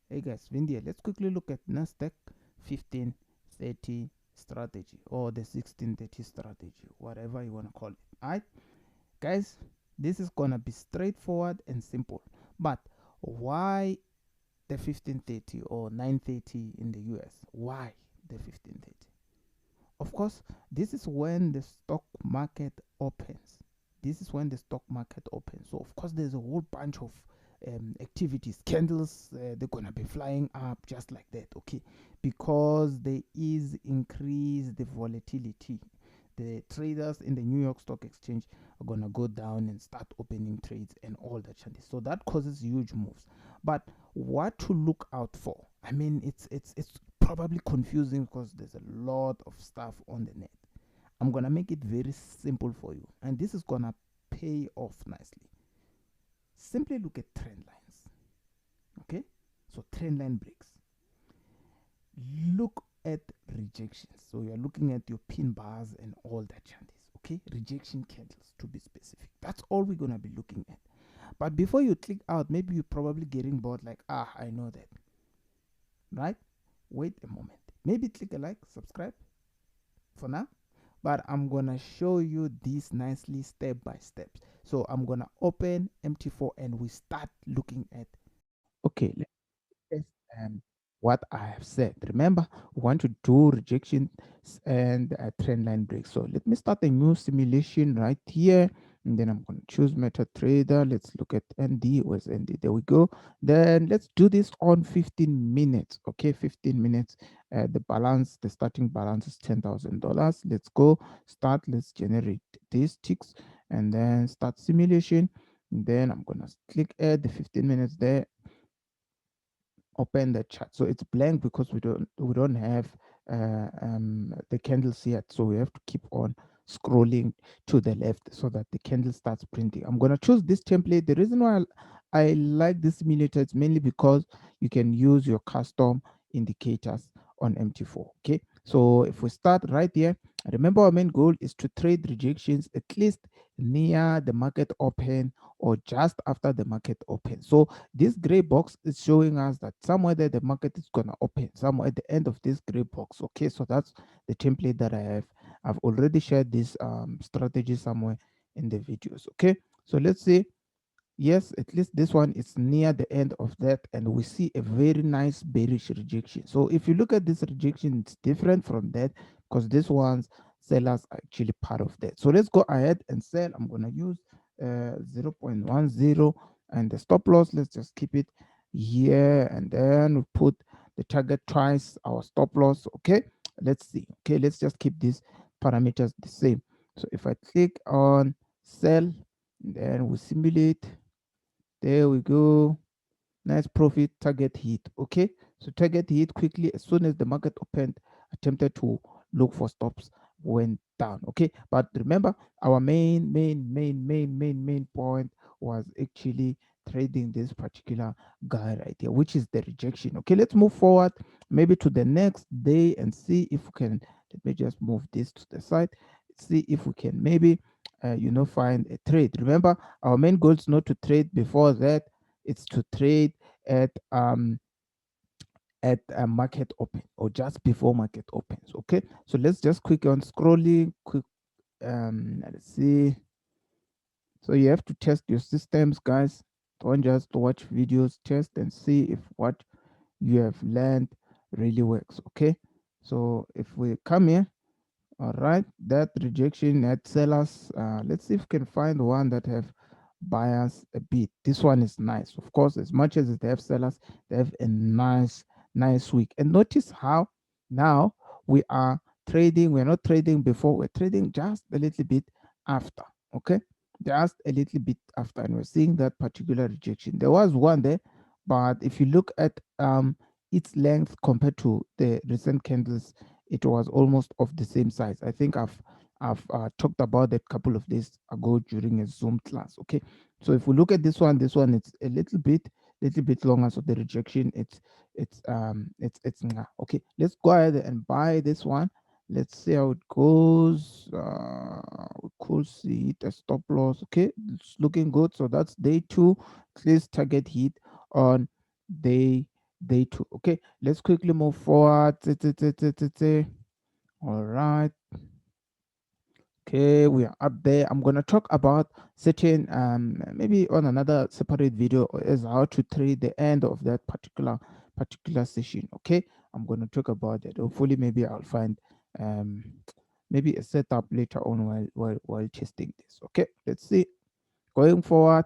Hey guys, Vindia, let's quickly look at Nasdaq 1530 strategy or the 1630 strategy, whatever you want to call it. Alright, guys, this is gonna be straightforward and simple. But why the 1530 or 930 in the US? Why the 1530? Of course, this is when the stock market opens. This is when the stock market opens. So, of course, there's a whole bunch of activities. Candles, they're going to be flying up just like that, okay? Because there is increased the volatility. The traders in the New York Stock Exchange are going to go down and start opening trades and all that. So that causes huge moves. But what to look out for? I mean, it's probably confusing because there's a lot of stuff on the net. I'm gonna make it very simple for you, and this is gonna pay off nicely. Simply look at trend lines. Okay, so trend line breaks. Look at rejections. So you're looking at your pin bars and all that chanties. Okay, rejection candles to be specific. That's all we're gonna be looking at. But before you click out, maybe you're probably getting bored, like, I know that, right? Wait a moment. Maybe click a like, subscribe for now. But I'm gonna show you this nicely step by step. So I'm gonna open MT4 and we start looking at. Okay, let's test what I have said. Remember, we want to do rejection and trend line break. So let me start a new simulation right here. And then I'm going to choose MetaTrader. Let's look at ND. Where's ND? There we go. Then let's do this on 15 minutes. Okay, 15 minutes. The balance, the starting balance is $10,000. Let's go start. Let's generate these ticks and then start simulation. And then I'm going to click add the 15 minutes there, open the chart. So it's blank because we don't have the candles yet. So we have to keep on scrolling to the left so that the candle starts printing. I'm gonna choose this template. The reason why I like this simulator is mainly because you can use your custom indicators on MT4. Okay, so if we start right here, remember our main goal is to trade rejections at least near the market open or just after the market open. So this gray box is showing us that somewhere there the market is gonna open, somewhere at the end of this gray box. Okay, so that's the template that I have. I've already shared this strategy somewhere in the videos. Okay, so let's say yes, at least this one is near the end of that, and we see a very nice bearish rejection. So if you look at this rejection, it's different from that because this one's sellers are actually part of that. So let's go ahead and sell. I'm gonna use 0.10 and the stop loss. Let's just keep it here, and then we put the target twice our stop loss. Okay, let's see. Okay, let's just keep these parameters the same. So if I click on sell, then we simulate. There we go. Nice profit, target hit. Okay, so target hit quickly as soon as the market opened. Attempted to look for stops, went down. Okay, but remember our main point was actually trading this particular guy right here, which is the rejection. Okay, let's move forward maybe to the next day and see if we can. Let me just move this to the side. See if we can maybe find a trade. Remember, our main goal is not to trade before that, it's to trade at a market open or just before market opens. Okay, so let's just quick on scrolling quick. Let's see. So you have to test your systems, guys. Don't just watch videos, test and see if what you have learned really works. Okay, so if we come here, all right, that rejection at sellers. Let's see if we can find one that have buyers a bit. This one is nice. Of course, as much as they have sellers, they have a nice week. And notice how now we are trading. We're not trading before. We're trading just a little bit after. Okay, just a little bit after, and we're seeing that particular rejection. There was one there, but if you look at its length compared to the recent candles, it was almost of the same size. I think I've talked about that a couple of days ago during a Zoom class. Okay, so if we look at this one it's a little bit longer. So the rejection, it's okay. Let's go ahead and buy this one. Let's see how it goes. We could see it a stop loss. Okay, it's looking good. So that's day two. Please target hit on day day 2. Okay, let's quickly move forward. All right. Okay, we are up there. I'm gonna talk about certain maybe on another separate video as how to trade the end of that particular session. Okay, I'm gonna talk about that. Hopefully, maybe I'll find um maybe a setup later on while testing this. Okay, let's see. Going forward,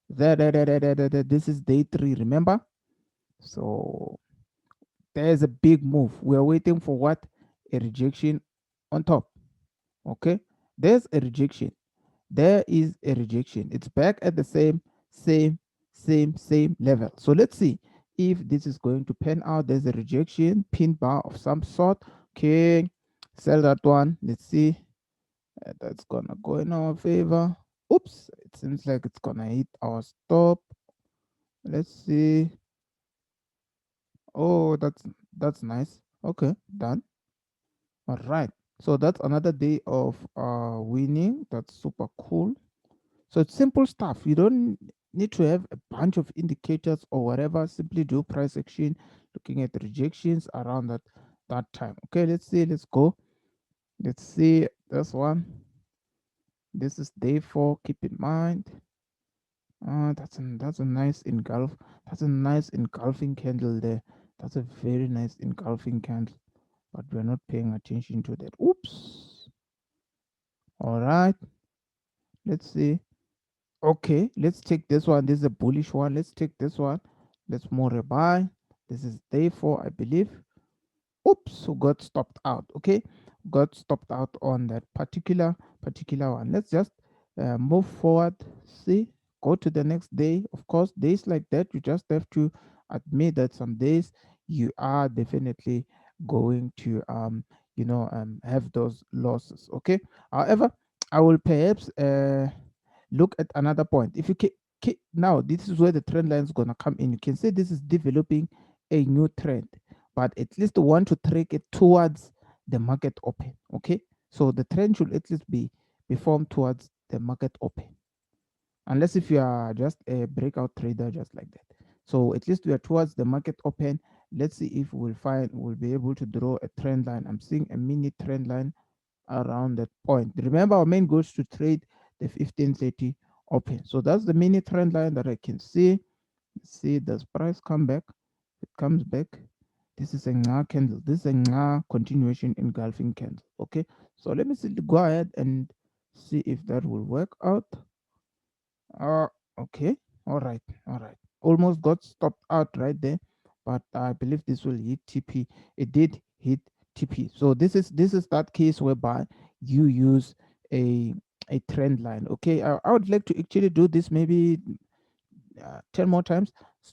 there. This is day 3. Remember, so there's a big move. We are waiting for what? A rejection on top. Okay, there's a rejection. There is a rejection. It's back at the same level. So let's see if this is going to pan out. There's a rejection pin bar of some sort. Okay, sell that one. Let's see. That's gonna go in our favor. Oops, it seems like it's gonna hit our stop. Let's see. Oh, that's nice. Okay, done. All right. So that's another day of winning. That's super cool. So it's simple stuff. You don't need to have a bunch of indicators or whatever. Simply do price action, looking at rejections around that time. Okay, let's see. Let's go. Let's see this one. This is day 4. Keep in mind. That's a nice engulf. That's a nice engulfing candle there. That's a very nice engulfing candle. But we're not paying attention to that. Oops. All right. Let's see. Okay, let's take this one. This is a bullish one. Let's take this one. Let's more a buy. This is day 4, I believe. Oops, who got stopped out. Okay, got stopped out on that particular one. Let's just move forward. See, go to the next day. Of course, days like that, you just have to admit that some days you are definitely going to have those losses. Okay, however, I will perhaps look at another point. If you now, this is where the trend line is gonna come in. You can say this is developing a new trend, but at least want to track it towards the market open. Okay, so the trend should at least be formed towards the market open, unless if you are just a breakout trader just like that. So at least we are towards the market open. Let's see if we'll be able to draw a trend line. I'm seeing a mini trend line around that point. Remember, our main goal is to trade the 1530 open. So that's the mini trend line that I can see. See, does price come back? It comes back. This is a NA candle. This is a NA continuation engulfing candle. Okay, so let me see, go ahead and see if that will work out. Uh, okay, all right. Almost got stopped out right there, but I believe this will hit TP. It did hit TP. So this is that case whereby you use a a trend line. Okay, I would like to actually do this maybe 10 more times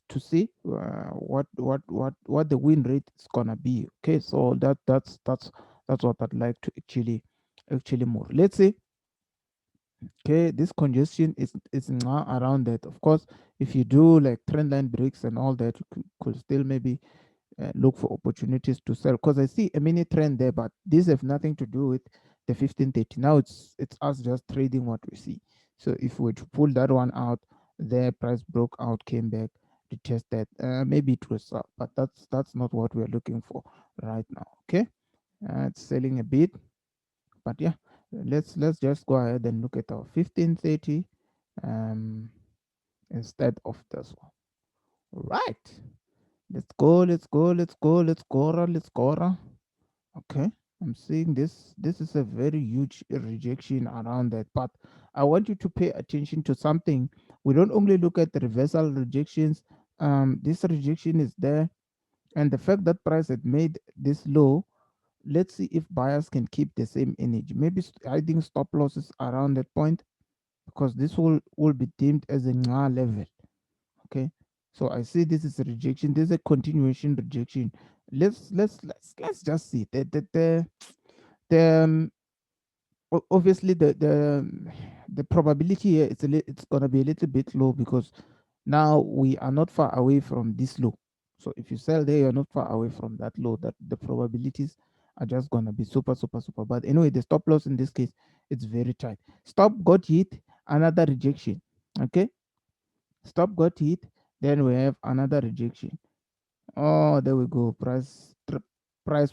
to see what the win rate is gonna be. Okay, so that's what I'd like to actually move. Let's see. Okay, this congestion is now around that. Of course, if you do like trend line breaks and all that, you could still maybe look for opportunities to sell, because I see a mini trend there, but these have nothing to do with the 1530. Now it's us just trading what we see. So if we were to pull that one out, their price broke out, came back to test that, maybe it was up, but that's not what we're looking for right now. Okay, it's selling a bit, but yeah, let's just go ahead and look at our 1530 um instead of this one. All right, let's go. Okay, I'm seeing this is a very huge rejection around that, but I want you to pay attention to something. We don't only look at the reversal rejections. This rejection is there, and the fact that price had made this low. Let's see if buyers can keep the same energy. Maybe I think stop losses around that point, because this will be deemed as a NA level. Okay, so I see this is a rejection. There's a continuation rejection. Let's just see the obviously the probability here it's gonna be a little bit low, because now we are not far away from this low. So if you sell there, you're not far away from that low. That the probabilities are just gonna be super. But anyway, the stop loss in this case, it's very tight. Stop got hit, another rejection. Okay, stop got hit, then we have another rejection. Oh, there we go. Price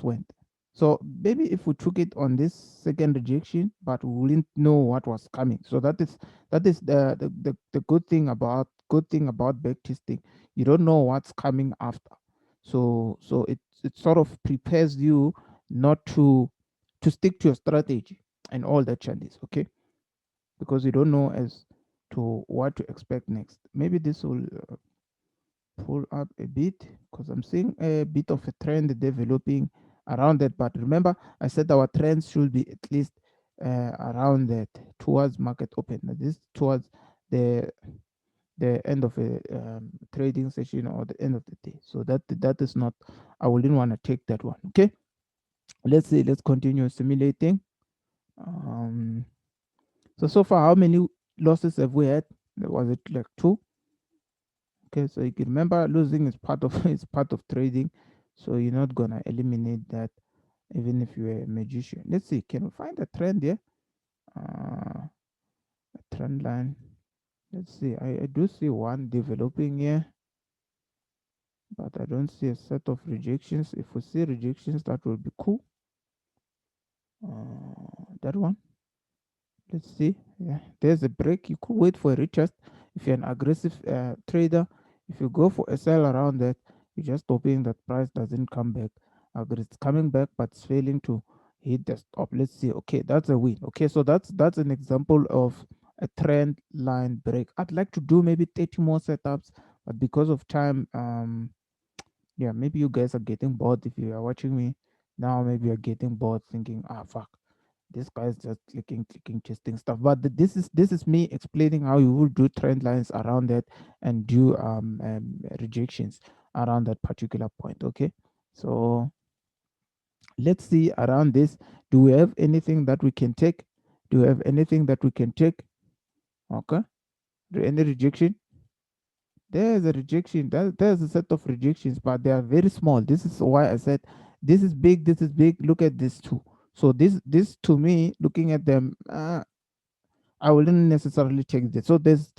went. So maybe if we took it on this second rejection, but we wouldn't know what was coming. So that is the good thing about backtesting. You don't know what's coming after. So it sort of prepares you not to stick to your strategy and all that changes, okay? Because you don't know as to what to expect next. Maybe this will pull up a bit because I'm seeing a bit of a trend developing around that. But remember, I said our trends should be at least around that towards market open. This towards the the end of a trading session or the end of the day. So that is not. I wouldn't want to take that one. Okay, let's see. Let's continue simulating. Um, so far, how many losses have we had? Was it like two? Okay, so you can remember losing is part of is part of trading, so you're not gonna eliminate that even if you're a magician. Let's see, can we find a trend here? A trend line. Let's see. I do see one developing here, but I don't see a set of rejections. If we see rejections, that will be cool. That one. Let's see. Yeah, there's a break. You could wait for a retest. If you're an aggressive trader, if you go for a sell around that, you're just hoping that price doesn't come back. It's coming back, but it's failing to hit the stop. Let's see. Okay, that's a win. Okay, so that's an example of a trend line break. I'd like to do maybe 30 more setups, but because of time, yeah, maybe you guys are getting bored if you are watching me now. Maybe you're getting bored, thinking, ah, fuck, this guy's just clicking, testing stuff. But this is me explaining how you will do trend lines around that and do rejections around that particular point. Okay, so let's see around this. Do we have anything that we can take? Do we have anything that we can take? Okay, any rejection? There's a rejection. There's a set of rejections, but they are very small. This is why I said this is big. This is big. Look at this too. So this to me, looking at them, I wouldn't necessarily take this. So there's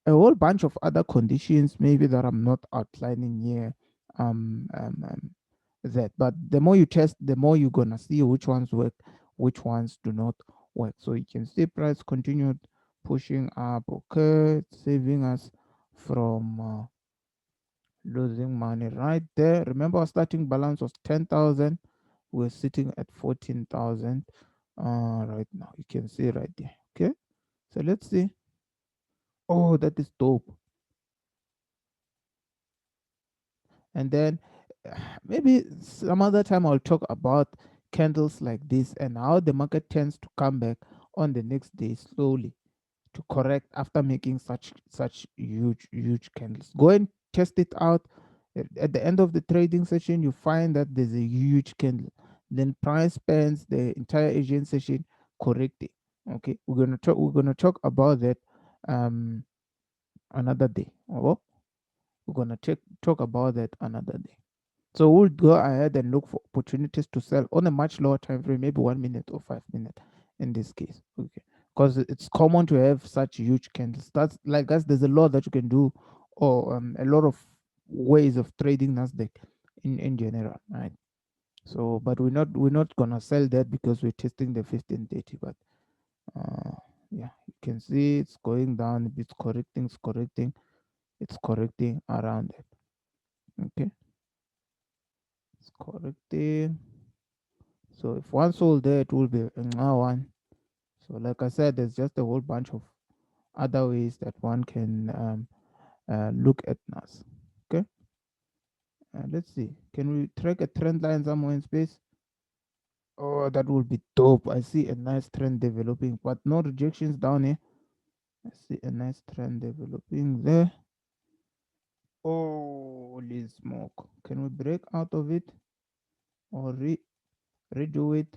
a whole bunch of other conditions maybe that I'm not outlining here. Um, um, um that, but the more you test, the more you're gonna see which ones work, which ones do not work. So you can see price continued pushing up. Okay, saving us from losing money right there. Remember, our starting balance was 10,000. We're sitting at 14,000 right now. You can see right there. Okay, so let's see. Oh, that is dope. And then maybe some other time I'll talk about candles like this and how the market tends to come back on the next day slowly to correct after making such huge candles. Go and test it out. At the end of the trading session, you find that there's a huge candle. Then price spends the entire Asian session correcting. Okay, we're gonna talk about that um another day. Oh, we're gonna talk about that another day. So we'll go ahead and look for opportunities to sell on a much lower time frame, maybe 1 minute or 5 minutes in this case. Okay. Because it's common to have such huge candles. That's like us, there's a lot that you can do, or a lot of ways of trading Nasdaq in general. Right. So but we're not gonna sell that because we're testing the 1530. But uh yeah, you can see it's going down, it's correcting around it. Okay, it's correcting. So if one sold there, it will be another one. So like I said, there's just a whole bunch of other ways that one can look at NAS. Okay, let's see. Can we track a trend line somewhere in space? Oh, that would be dope. I see a nice trend developing, but no rejections down here. I see a nice trend developing there. Holy smoke. Can we break out of it or redo it?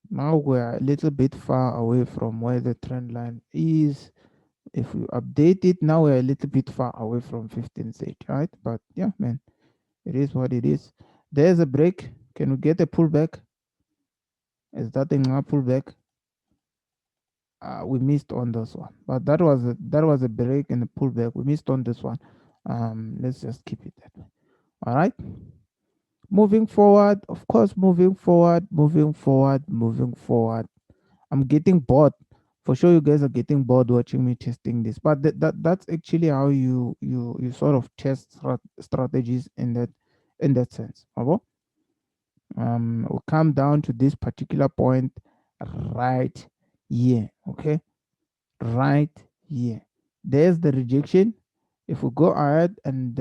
Now we're a little bit far away from where the trend line is. If we update it, now we're a little bit far away from 15.8, right? But yeah, man, it is what it is. There's a break. Can we get a pullback? Is that a pullback? We missed on this one, but that was a break and a pullback. We missed on this one. Let's just keep it that way. All right. Moving forward, of course, moving forward, moving forward, moving forward. I'm getting bored. For sure, you guys are getting bored watching me testing this, but that's actually how you sort of test strategies in that sense. Abo? We'll come down to this particular point right here. Okay, right here. There's the rejection. If we go ahead and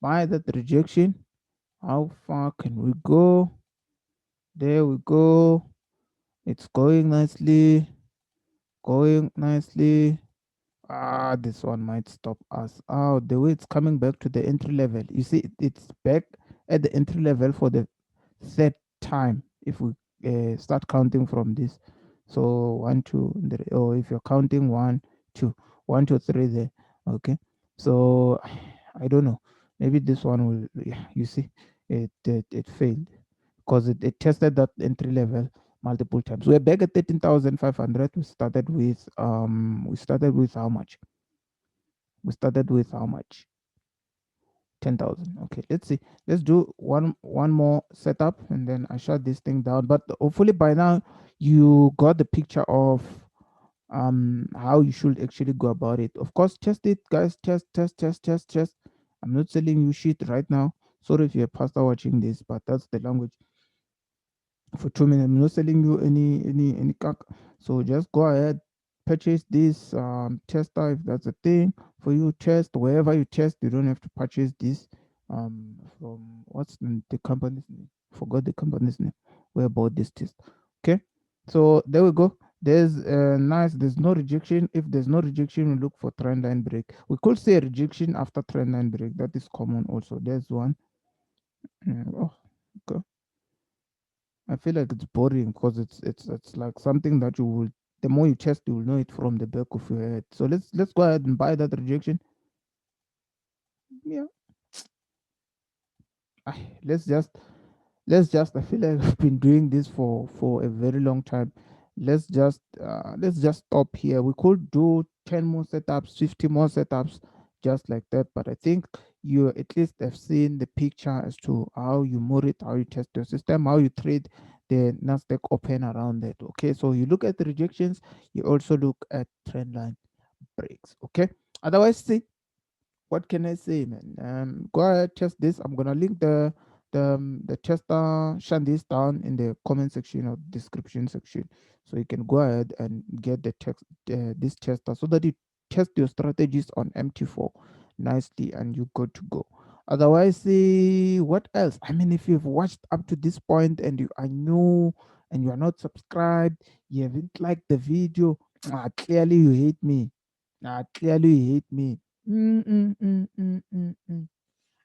buy that rejection, how far can we go? There we go. It's going nicely, going nicely. Ah, this one might stop us. Oh, the way it's coming back to the entry level. You see, it's back at the entry level for the third time. If we start counting from this, so one, two, three, or if you're counting one, two, one, two, three, there. Okay. So I don't know. Maybe this one will. Yeah, you see, it failed because it tested that entry level multiple times. We're back at 13,500. We started with how much? We started with how much? 10,000. Okay, let's see. Let's do one more setup and then I shut this thing down. But hopefully by now you got the picture of how you should actually go about it. Of course, test it, guys. Test. I'm not telling you shit right now. Sorry if you're a pastor watching this, but that's the language for 2 minutes. I'm not selling you any cack. So just go ahead, purchase this tester if that's a thing for you. Test wherever you test. You don't have to purchase this from what's the company's name? Forgot the company's name. Where about this test? Okay, so there we go. There's nice. There's no rejection. If there's no rejection, we look for trendline break. We could say rejection after trendline break. That is common also. There's one. Oh, okay. I feel like it's boring because it's like something that you will, the more you test, you will know it from the back of your head. So let's go ahead and buy that rejection. Yeah. Let's just I feel like I've been doing this for a very long time. Let's just stop here. We could do 10 more setups, 50 more setups, just like that. But I think you at least have seen the picture as to how you move it, how you test your system, how you trade the Nasdaq open around that. Okay, so you look at the rejections, you also look at trend line breaks. Okay, otherwise, see, what can I say, man? Go ahead, test this. I'm gonna link the tester, shut this down in the comment section or description section, so you can go ahead and get the text this tester so that you test your strategies on MT4 nicely and you good to go. Otherwise, see what else. I mean, if you've watched up to this point and you are new and you are not subscribed, you haven't liked the video, clearly you hate me. Clearly you hate me. Mm, mm, mm, mm, mm, mm.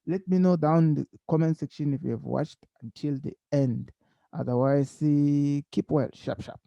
Let me know down in the comment section if you have watched until the end. Otherwise, keep well. Sharp, sharp.